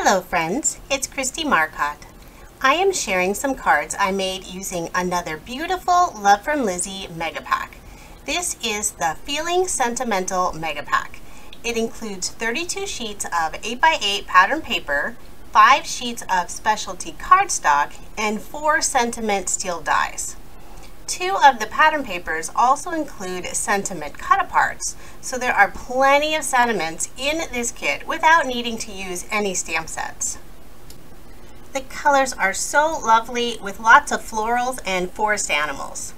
Hello friends, it's Kristie Marcotte. I am sharing some cards I made using another beautiful Love from Lizi mega pack. This is the Feeling Sentimental mega pack. It includes 32 sheets of 8x8 pattern paper, 5 sheets of specialty cardstock, and 4 sentiment steel dies. 2 of the pattern papers also include sentiment cut-aparts, so there are plenty of sentiments in this kit without needing to use any stamp sets. The colors are so lovely with lots of florals and forest animals.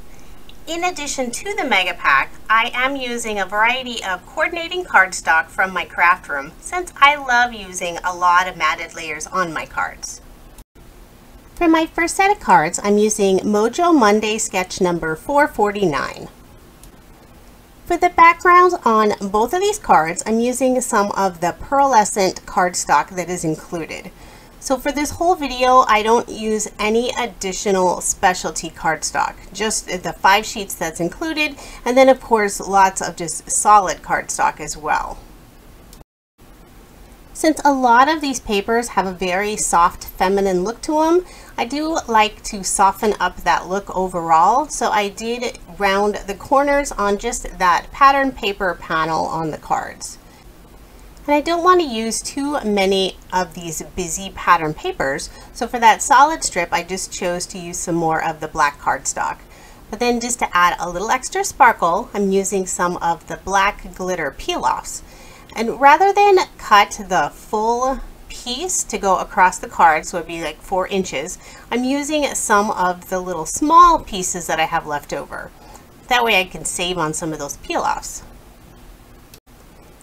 In addition to the mega pack, I am using a variety of coordinating cardstock from my craft room since I love using a lot of matted layers on my cards. For my first set of cards, I'm using Mojo Monday sketch number 449. For the background on both of these cards, I'm using some of the pearlescent cardstock that is included. So for this whole video, I don't use any additional specialty cardstock, just the 5 sheets that's included, and then of course lots of just solid cardstock as well. Since a lot of these papers have a very soft feminine look to them, I do like to soften up that look overall, so I did round the corners on just that pattern paper panel on the cards. And I don't want to use too many of these busy pattern papers, so for that solid strip I just chose to use some more of the black cardstock. But then just to add a little extra sparkle, I'm using some of the black glitter peel-offs. And rather than cut the full piece to go across the card, so it'd be like 4 inches, I'm using some of the little small pieces that I have left over. That way I can save on some of those peel-offs.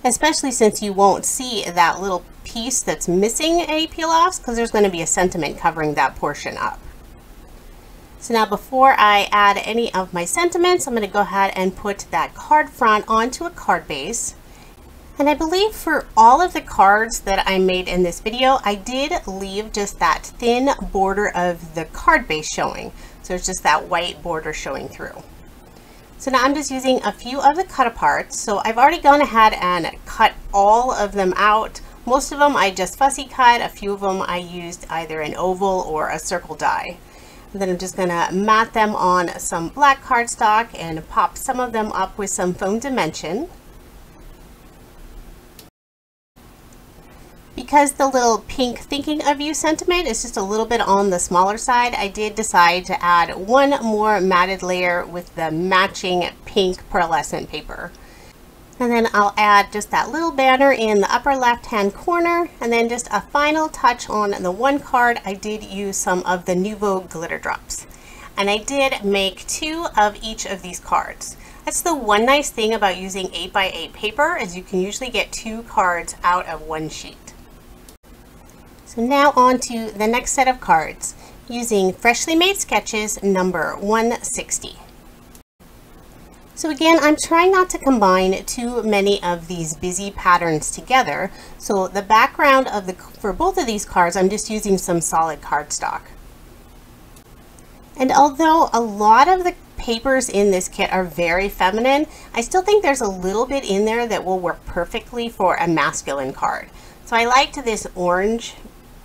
Especially since you won't see that little piece that's missing any peel-offs because there's going to be a sentiment covering that portion up. So now before I add any of my sentiments, I'm going to go ahead and put that card front onto a card base. And I believe for all of the cards that I made in this video, I did leave just that thin border of the card base showing. So it's just that white border showing through. So now I'm just using a few of the cut-aparts. So I've already gone ahead and cut all of them out. Most of them I just fussy cut. A few of them I used either an oval or a circle die. And then I'm just going to mat them on some black cardstock and pop some of them up with some foam dimension. Because the little pink thinking of you sentiment is just a little bit on the smaller side, I did decide to add one more matted layer with the matching pink pearlescent paper. And then I'll add just that little banner in the upper left hand corner, and then just a final touch on the one card. I did use some of the Nuvo glitter drops. And I did make 2 of each of these cards. That's the one nice thing about using 8x8 paper, is you can usually get 2 cards out of one sheet. So now on to the next set of cards using Freshly Made Sketches number 160. So again, I'm trying not to combine too many of these busy patterns together. So the background of for both of these cards, I'm just using some solid cardstock. And although a lot of the papers in this kit are very feminine, I still think there's a little bit in there that will work perfectly for a masculine card. So I liked this orange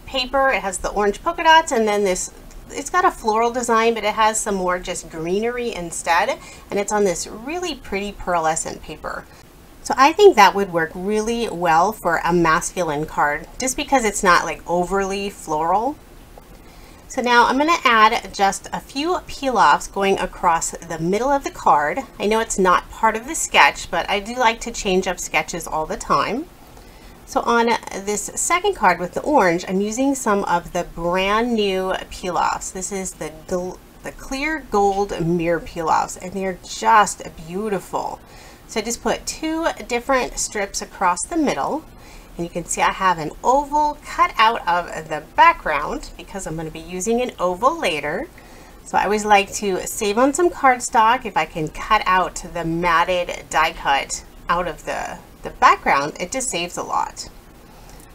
paper. It has the orange polka dots, and then it's got a floral design, but it has some more just greenery instead, and it's on this really pretty pearlescent paper. So I think that would work really well for a masculine card, just because it's not like overly floral. So now I'm going to add just a few peel-offs going across the middle of the card. I know it's not part of the sketch, but I do like to change up sketches all the time. So on this second card with the orange, I'm using some of the brand new peel-offs. This is the clear gold mirror peel-offs, and they're just beautiful. So I just put 2 different strips across the middle, and you can see I have an oval cut out of the background because I'm going to be using an oval later. So I always like to save on some cardstock if I can cut out the matted die cut out of the background. It just saves a lot.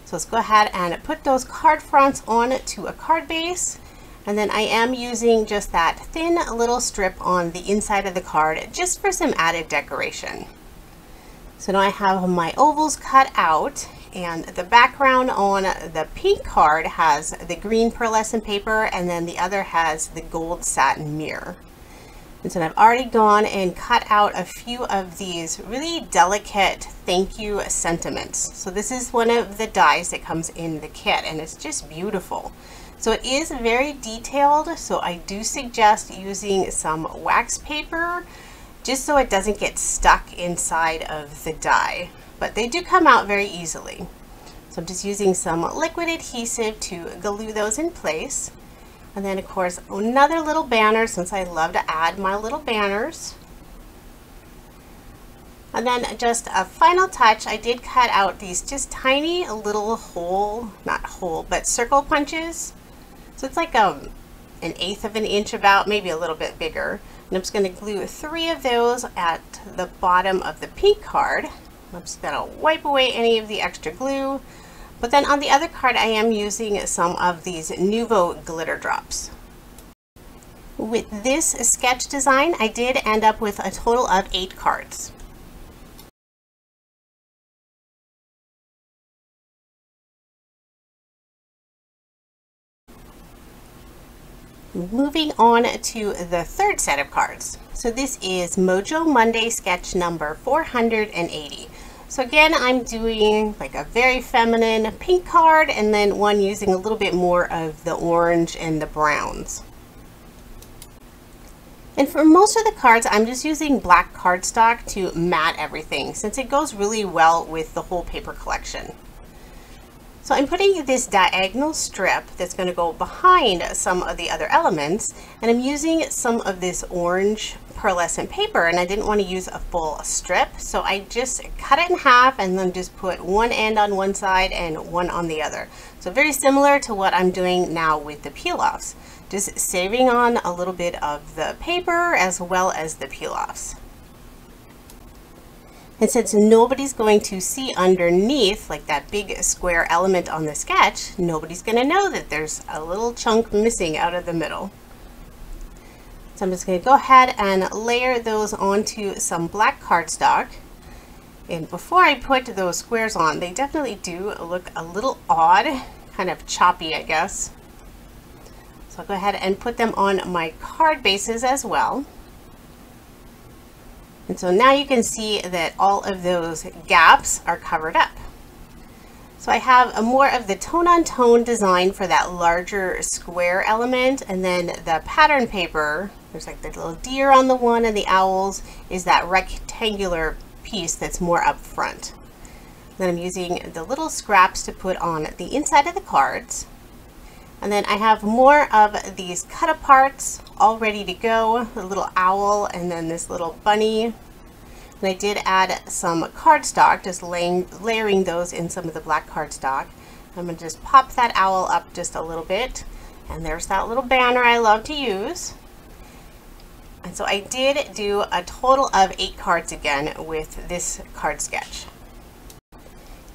So let's go ahead and put those card fronts on to a card base, and then I am using just that thin little strip on the inside of the card just for some added decoration. So now I have my ovals cut out, And the background on the pink card has the green pearlescent paper, and then the other has the gold satin mirror. And so I've already gone and cut out a few of these really delicate thank you sentiments. So this is one of the dies that comes in the kit, and it's just beautiful. So it is very detailed, so I do suggest using some wax paper just so it doesn't get stuck inside of the die. But they do come out very easily. So I'm just using some liquid adhesive to glue those in place. And then of course another little banner, since I love to add my little banners. And then just a final touch, I did cut out these just tiny little circle punches. So it's like an 1/8 of an inch about, maybe a little bit bigger. And I'm just going to glue 3 of those at the bottom of the pink card. I'm just going to wipe away any of the extra glue. But then on the other card, I am using some of these Nuvo glitter drops. With this sketch design, I did end up with a total of 8 cards. Moving on to the third set of cards. So this is Mojo Monday sketch number 480. So again, I'm doing like a very feminine pink card, and then one using a little bit more of the orange and the browns. And for most of the cards, I'm just using black cardstock to mat everything, since it goes really well with the whole paper collection. So I'm putting this diagonal strip that's going to go behind some of the other elements, and I'm using some of this orange pearlescent paper, and I didn't want to use a full strip, so I just cut it in half and then just put one end on one side and one on the other. So very similar to what I'm doing now with the peel-offs, just saving on a little bit of the paper as well as the peel-offs. And since nobody's going to see underneath, like that big square element on the sketch, nobody's going to know that there's a little chunk missing out of the middle. So I'm just going to go ahead and layer those onto some black cardstock. And before I put those squares on, they definitely do look a little odd, kind of choppy, I guess. So I'll go ahead and put them on my card bases as well. And so now you can see that all of those gaps are covered up. So I have a more of the tone-on-tone design for that larger square element, and then the pattern paper, there's like the little deer on the one, and the owls is that rectangular piece that's more up front. Then I'm using the little scraps to put on the inside of the cards. And then I have more of these cut aparts all ready to go, the little owl and then this little bunny. And I did add some cardstock, just layering those in some of the black cardstock. I'm going to just pop that owl up just a little bit. And there's that little banner I love to use. And so I did do a total of 8 cards again with this card sketch.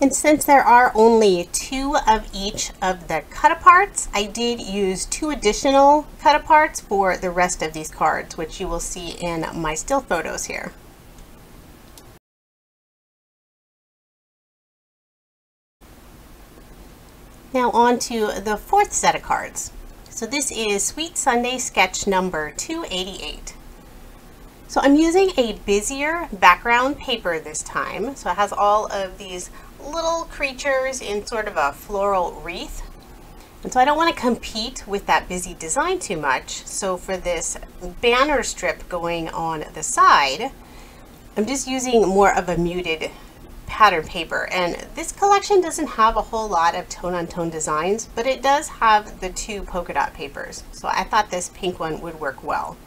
And since there are only 2 of each of the cut-aparts, I did use 2 additional cut-aparts for the rest of these cards, which you will see in my still photos here. Now on to the 4th set of cards. So this is Sweet Sunday sketch number 288. So I'm using a busier background paper this time. So it has all of these little creatures in sort of a floral wreath. And so I don't want to compete with that busy design too much. So for this banner strip going on the side, I'm just using more of a muted pattern paper. And this collection doesn't have a whole lot of tone-on-tone designs, but it does have the 2 polka dot papers. So I thought this pink one would work well.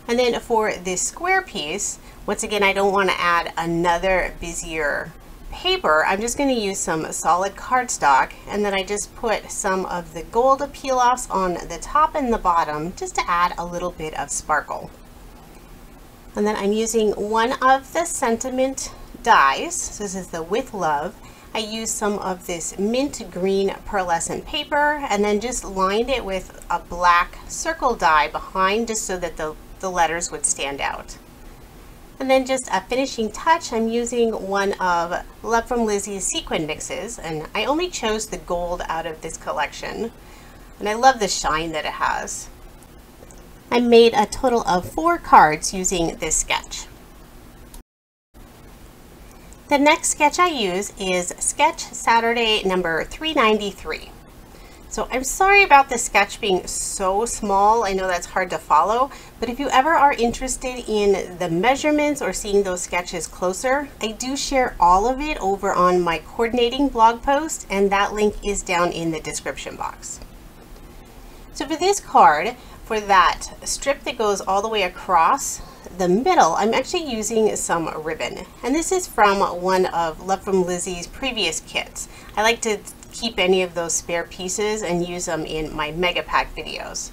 And then for this square piece, once again, I don't want to add another busier paper. I'm just going to use some solid cardstock, and then I just put some of the gold peel-offs on the top and the bottom just to add a little bit of sparkle. And then I'm using one of the sentiment dies. So this is the With Love. I used some of this mint green pearlescent paper and then just lined it with a black circle die behind, just so that the letters would stand out. And then just a finishing touch, I'm using one of From Lizi's Sequin mixes, and I only chose the gold out of this collection. And I love the shine that it has. I made a total of 4 cards using this sketch. The next sketch I use is Sketch Saturday number 393. So I'm sorry about the sketch being so small. I know that's hard to follow, but if you ever are interested in the measurements or seeing those sketches closer, I do share all of it over on my coordinating blog post, and that link is down in the description box. So for this card, for that strip that goes all the way across the middle, I'm actually using some ribbon, and this is from one of From Lizi's previous kits. I like to keep any of those spare pieces and use them in my mega pack videos.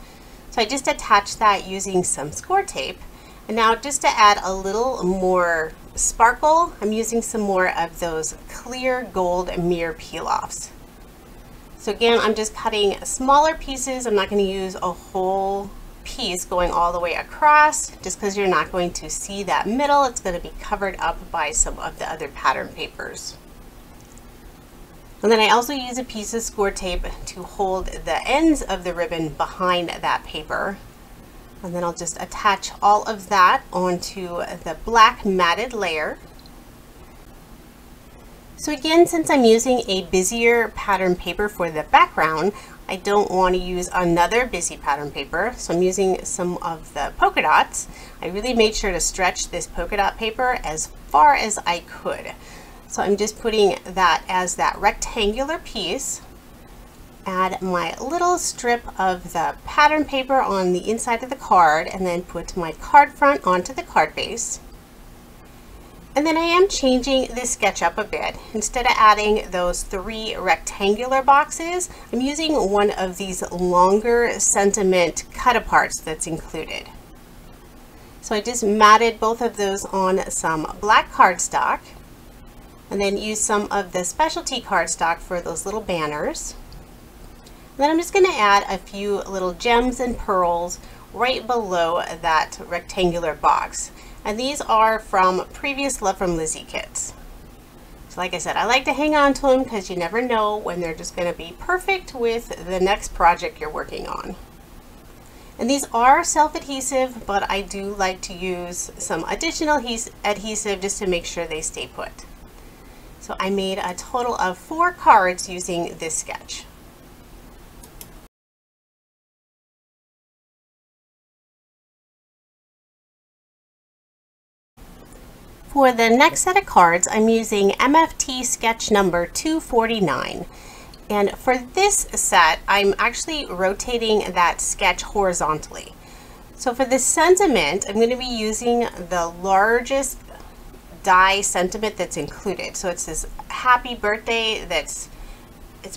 So I just attached that using some score tape, and now just to add a little more sparkle, I'm using some more of those clear gold mirror peel-offs. So again, I'm just cutting smaller pieces. I'm not going to use a whole piece going all the way across, just because you're not going to see that middle. It's going to be covered up by some of the other pattern papers. And then I also use a piece of score tape to hold the ends of the ribbon behind that paper. And then I'll just attach all of that onto the black matted layer. So again, since I'm using a busier pattern paper for the background, I don't want to use another busy pattern paper, so I'm using some of the polka dots. I really made sure to stretch this polka dot paper as far as I could. So I'm just putting that as that rectangular piece, add my little strip of the pattern paper on the inside of the card, and then put my card front onto the card base. And then I am changing this sketch up a bit. Instead of adding those 3 rectangular boxes, I'm using one of these longer sentiment cut-aparts that's included. So I just matted both of those on some black cardstock, and then use some of the specialty cardstock for those little banners. And then I'm just going to add a few little gems and pearls right below that rectangular box. And these are from previous From Lizi kits. So like I said, I like to hang on to them because you never know when they're just going to be perfect with the next project you're working on. And these are self-adhesive, but I do like to use some additional adhesive just to make sure they stay put. So I made a total of 4 cards using this sketch. For the next set of cards, I'm using MFT sketch number 249. And for this set, I'm actually rotating that sketch horizontally. So for the sentiment, I'm going to be using the largest die sentiment that's included. So it's this happy birthday it's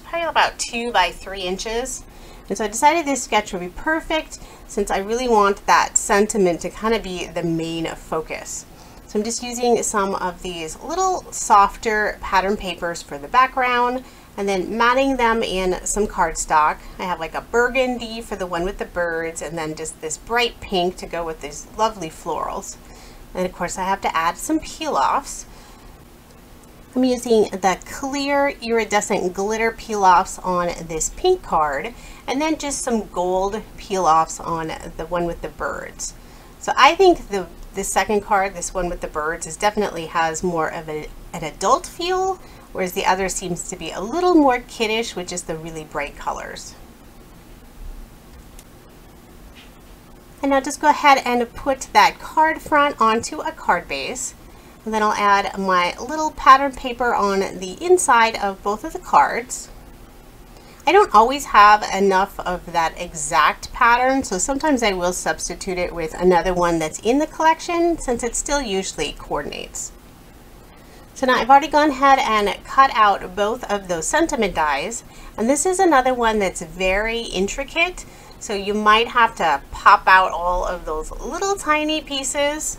probably about 2 by 3 inches. And so I decided this sketch would be perfect since I really want that sentiment to kind of be the main focus. So I'm just using some of these little softer pattern papers for the background and then matting them in some cardstock. I have like a burgundy for the one with the birds, and then just this bright pink to go with these lovely florals. And of course I have to add some peel-offs. I'm using the clear iridescent glitter peel-offs on this pink card, and then just some gold peel-offs on the one with the birds. So I think the second card, this one with the birds, definitely has more of an adult feel, whereas the other seems to be a little more kiddish with just the really bright colors. And now just go ahead and put that card front onto a card base. And then I'll add my little pattern paper on the inside of both of the cards. I don't always have enough of that exact pattern, so sometimes I will substitute it with another one that's in the collection, since it still usually coordinates. So now I've already gone ahead and cut out both of those sentiment dies, and this is another one that's very intricate, so you might have to pop out all of those little tiny pieces.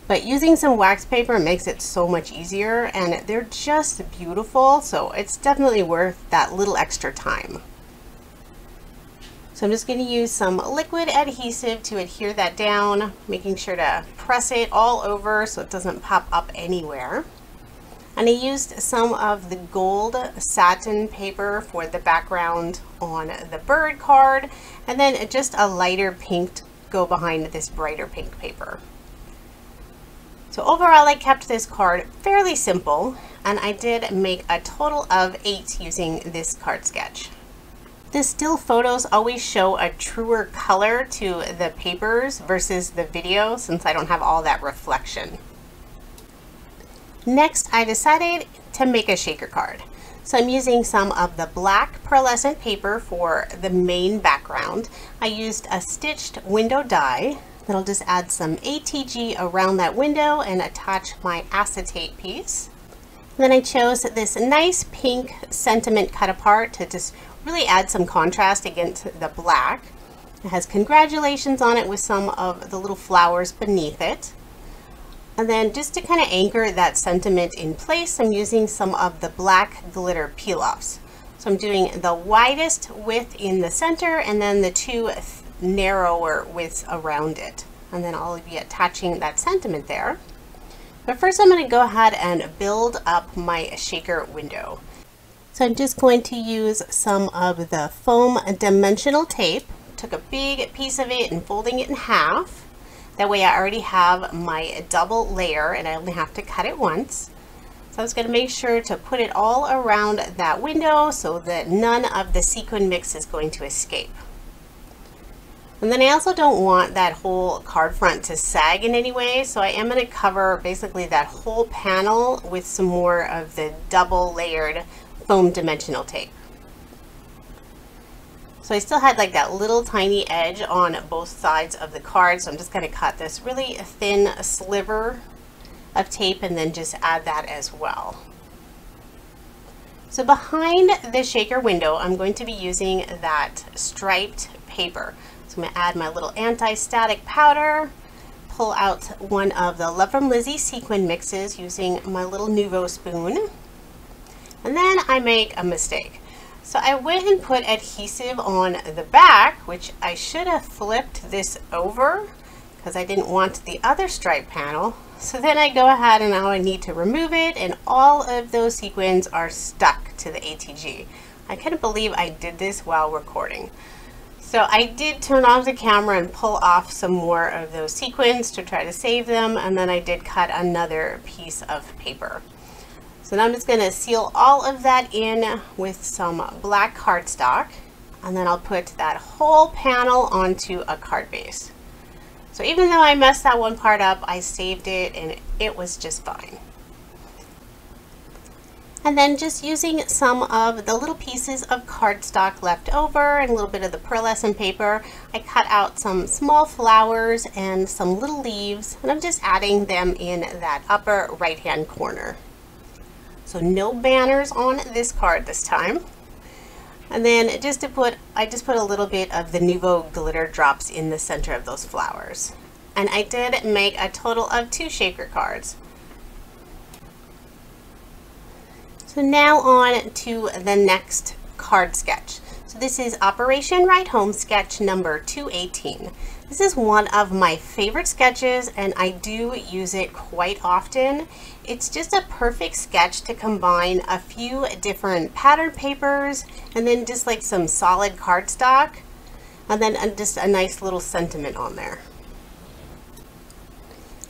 But using some wax paper makes it so much easier, and they're just beautiful, so it's definitely worth that little extra time. So I'm just going to use some liquid adhesive to adhere that down, making sure to press it all over so it doesn't pop up anywhere. And I used some of the gold satin paper for the background on the bird card, and then just a lighter pink to go behind this brighter pink paper. So overall, I kept this card fairly simple, and I did make a total of 8 using this card sketch. The still photos always show a truer color to the papers versus the video, since I don't have all that reflection. Next, I decided to make a shaker card. So I'm using some of the black pearlescent paper for the main background. I used a stitched window die. Then I'll just add some ATG around that window and attach my acetate piece. And then I chose this nice pink sentiment cut apart to just really add some contrast against the black. It has congratulations on it with some of the little flowers beneath it. And then just to kind of anchor that sentiment in place, I'm using some of the black glitter peel-offs. So I'm doing the widest width in the center and then the 2 narrower widths around it. And then I'll be attaching that sentiment there. But first I'm going to go ahead and build up my shaker window. So I'm just going to use some of the foam dimensional tape. Took a big piece of it and folding it in half. That way I already have my double layer and I only have to cut it once. So I was going to make sure to put it all around that window so that none of the sequin mix is going to escape. And then I also don't want that whole card front to sag in any way, so I am going to cover basically that whole panel with some more of the double layered foam dimensional tape. So I still had like that little tiny edge on both sides of the card, so I'm just going to cut this really thin sliver of tape and then just add that as well. So behind the shaker window, I'm going to be using that striped paper. So I'm going to add my little anti-static powder, pull out one of the From Lizi sequin mixes using my little Nuvo spoon, and then I make a mistake. So I went and put adhesive on the back, which I should have flipped this over because I didn't want the other stripe panel. So then I go ahead and now I need to remove it, and all of those sequins are stuck to the ATG. I couldn't believe I did this while recording. So I did turn off the camera and pull off some more of those sequins to try to save them, and then I did cut another piece of paper. So now I'm just going to seal all of that in with some black cardstock, and then I'll put that whole panel onto a card base. So even though I messed that one part up, I saved it and it was just fine. And then just using some of the little pieces of cardstock left over and a little bit of the pearlescent paper, I cut out some small flowers and some little leaves, and I'm just adding them in that upper right hand corner. So no banners on this card this time. And then just to put, I just put a little bit of the Nuvo glitter drops in the center of those flowers. And I did make a total of 2 shaker cards. So now on to the next card sketch. So this is Operation Ride Home sketch number 218. This is one of my favorite sketches and I do use it quite often. It's just a perfect sketch to combine a few different pattern papers and then just like some solid cardstock and then just a nice little sentiment on there.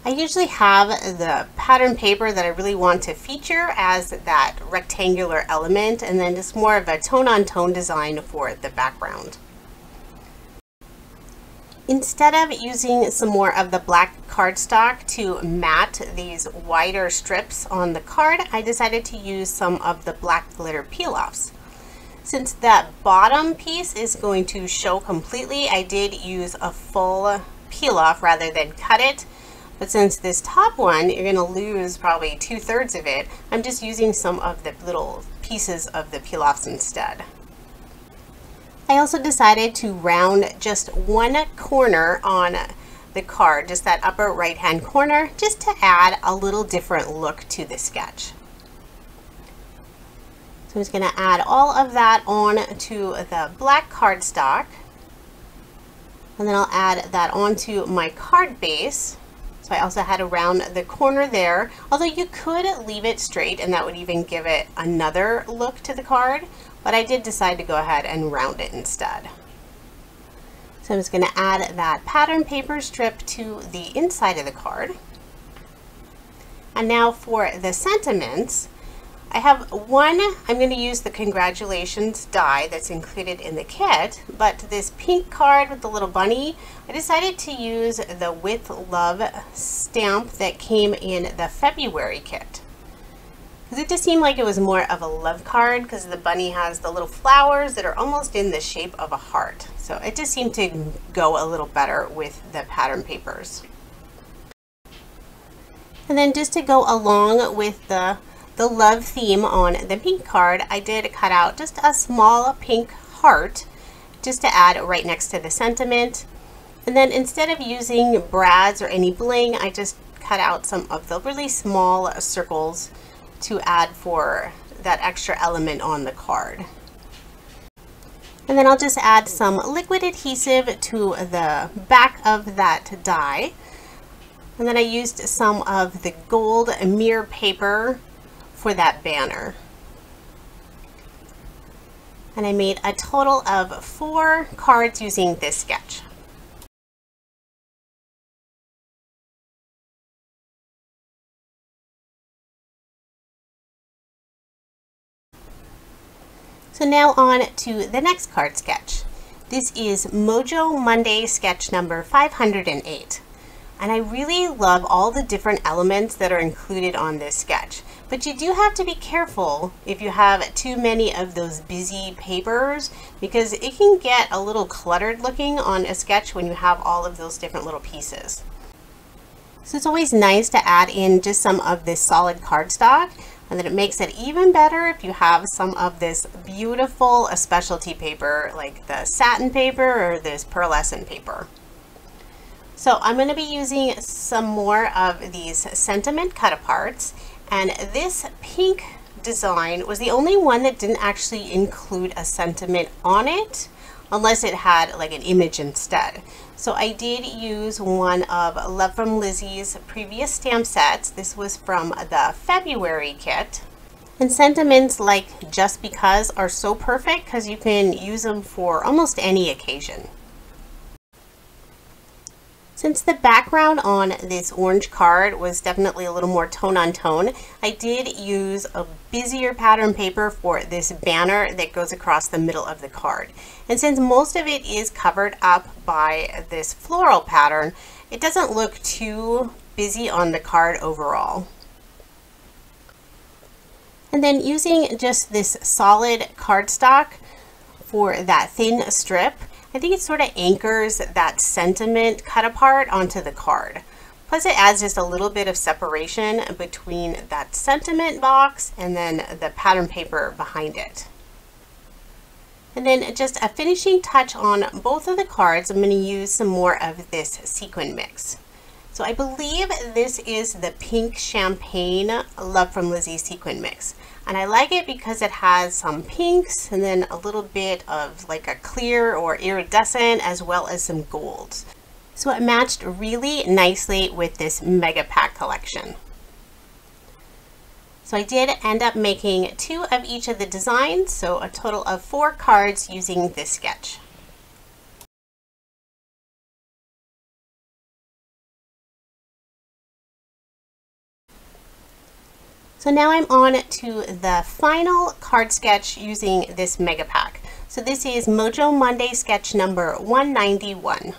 I usually have the pattern paper that I really want to feature as that rectangular element and then just more of a tone-on-tone design for the background. Instead of using some more of the black cardstock to mat these wider strips on the card, I decided to use some of the black glitter peel-offs. Since that bottom piece is going to show completely, I did use a full peel-off rather than cut it. But since this top one, you're going to lose probably 2/3 of it, I'm just using some of the little pieces of the peel-offs instead. I also decided to round just one corner on the card, just that upper right hand corner, just to add a little different look to the sketch. So I'm just going to add all of that on to the black cardstock. And then I'll add that onto my card base. So I also had around the corner there, although you could leave it straight and that would even give it another look to the card, but I did decide to go ahead and round it instead. So I'm just going to add that pattern paper strip to the inside of the card. And now for the sentiments, I have one, I'm going to use the congratulations die that's included in the kit, but this pink card with the little bunny, I decided to use the With Love stamp that came in the February kit. Because it just seemed like it was more of a love card because the bunny has the little flowers that are almost in the shape of a heart. So it just seemed to go a little better with the pattern papers. And then just to go along with the love theme on the pink card, I did cut out just a small pink heart just to add right next to the sentiment. And then instead of using brads or any bling, I just cut out some of the really small circles to add for that extra element on the card. And then I'll just add some liquid adhesive to the back of that die. And then I used some of the gold mirror paper for that banner. And I made a total of 4 cards using this sketch. So now on to the next card sketch. This is Mojo Monday sketch number 508. And I really love all the different elements that are included on this sketch. But you do have to be careful if you have too many of those busy papers, because it can get a little cluttered looking on a sketch when you have all of those different little pieces. So it's always nice to add in just some of this solid cardstock, and then it makes it even better if you have some of this beautiful specialty paper like the satin paper or this pearlescent paper. So I'm going to be using some more of these sentiment cut-aparts, and this pink design was the only one that didn't actually include a sentiment on it, unless it had like an image instead. So I did use one of Love From Lizi's previous stamp sets. This was from the February kit. And sentiments like Just Because are so perfect because you can use them for almost any occasion. Since the background on this orange card was definitely a little more tone on tone, I did use a busier pattern paper for this banner that goes across the middle of the card. And since most of it is covered up by this floral pattern, it doesn't look too busy on the card overall. And then using just this solid cardstock for that thin strip, I think it sort of anchors that sentiment cut apart onto the card. Plus it adds just a little bit of separation between that sentiment box and then the pattern paper behind it. And then just a finishing touch on both of the cards, I'm going to use some more of this sequin mix. So I believe this is the pink champagne Love From Lizi sequin mix. And I like it because it has some pinks and then a little bit of like a clear or iridescent as well as some golds. So it matched really nicely with this mega pack collection. So I did end up making 2 of each of the designs, so a total of 4 cards using this sketch. So now I'm on to the final card sketch using this mega pack. So this is Mojo Monday sketch number 191.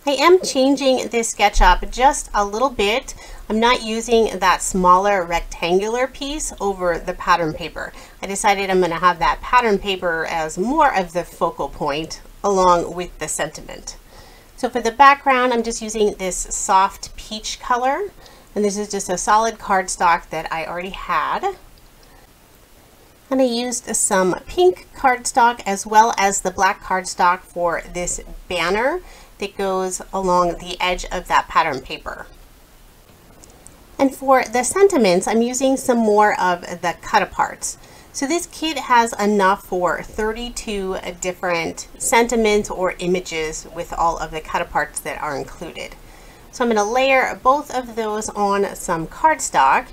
I am changing this sketch up just a little bit. I'm not using that smaller rectangular piece over the pattern paper. I decided I'm going to have that pattern paper as more of the focal point along with the sentiment. So for the background, I'm just using this soft peach color. And this is just a solid cardstock that I already had. And I used some pink cardstock as well as the black cardstock for this banner that goes along the edge of that pattern paper. And for the sentiments, I'm using some more of the cut-aparts. So this kit has enough for 32 different sentiments or images with all of the cut aparts that are included. So I'm going to layer both of those on some cardstock.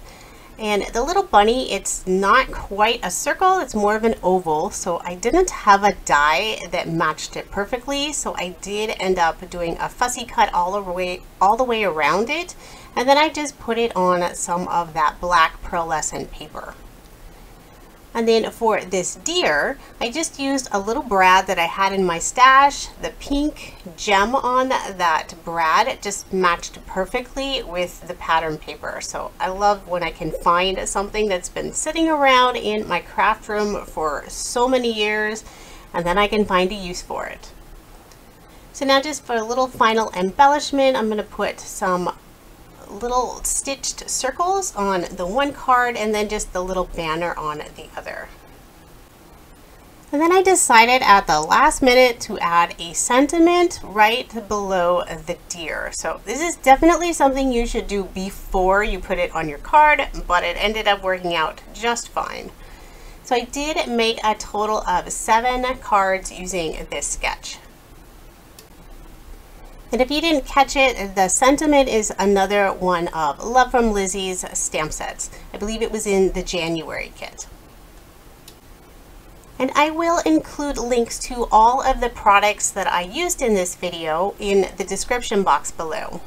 And the little bunny, it's not quite a circle, it's more of an oval. So I didn't have a die that matched it perfectly. So I did end up doing a fussy cut all the way around it. And then I just put it on some of that black pearlescent paper. And then for this deer, I just used a little brad that I had in my stash. The pink gem on that brad just matched perfectly with the pattern paper. So I love when I can find something that's been sitting around in my craft room for so many years, and then I can find a use for it. So now just for a little final embellishment, I'm going to put some little stitched circles on the one card and then just the little banner on the other. And then I decided at the last minute to add a sentiment right below the deer. So this is definitely something you should do before you put it on your card, but it ended up working out just fine. So I did make a total of 7 cards using this sketch. And if you didn't catch it, the sentiment is another one of Love from Lizi's stamp sets. I believe it was in the January kit. And I will include links to all of the products that I used in this video in the description box below.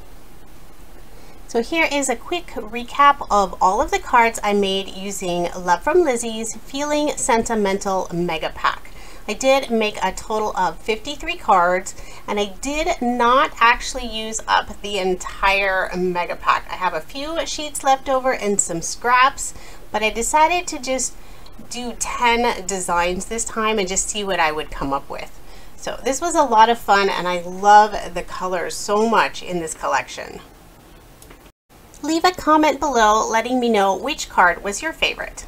So here is a quick recap of all of the cards I made using Love from Lizi's Feeling Sentimental Mega Pack. I did make a total of 53 cards, and I did not actually use up the entire mega pack. I have a few sheets left over and some scraps, but I decided to just do 10 designs this time and just see what I would come up with. So this was a lot of fun, and I love the colors so much in this collection. Leave a comment below letting me know which card was your favorite.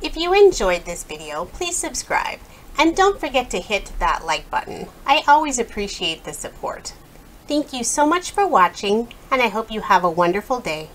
If you enjoyed this video, please subscribe and don't forget to hit that like button. I always appreciate the support. Thank you so much for watching, and I hope you have a wonderful day.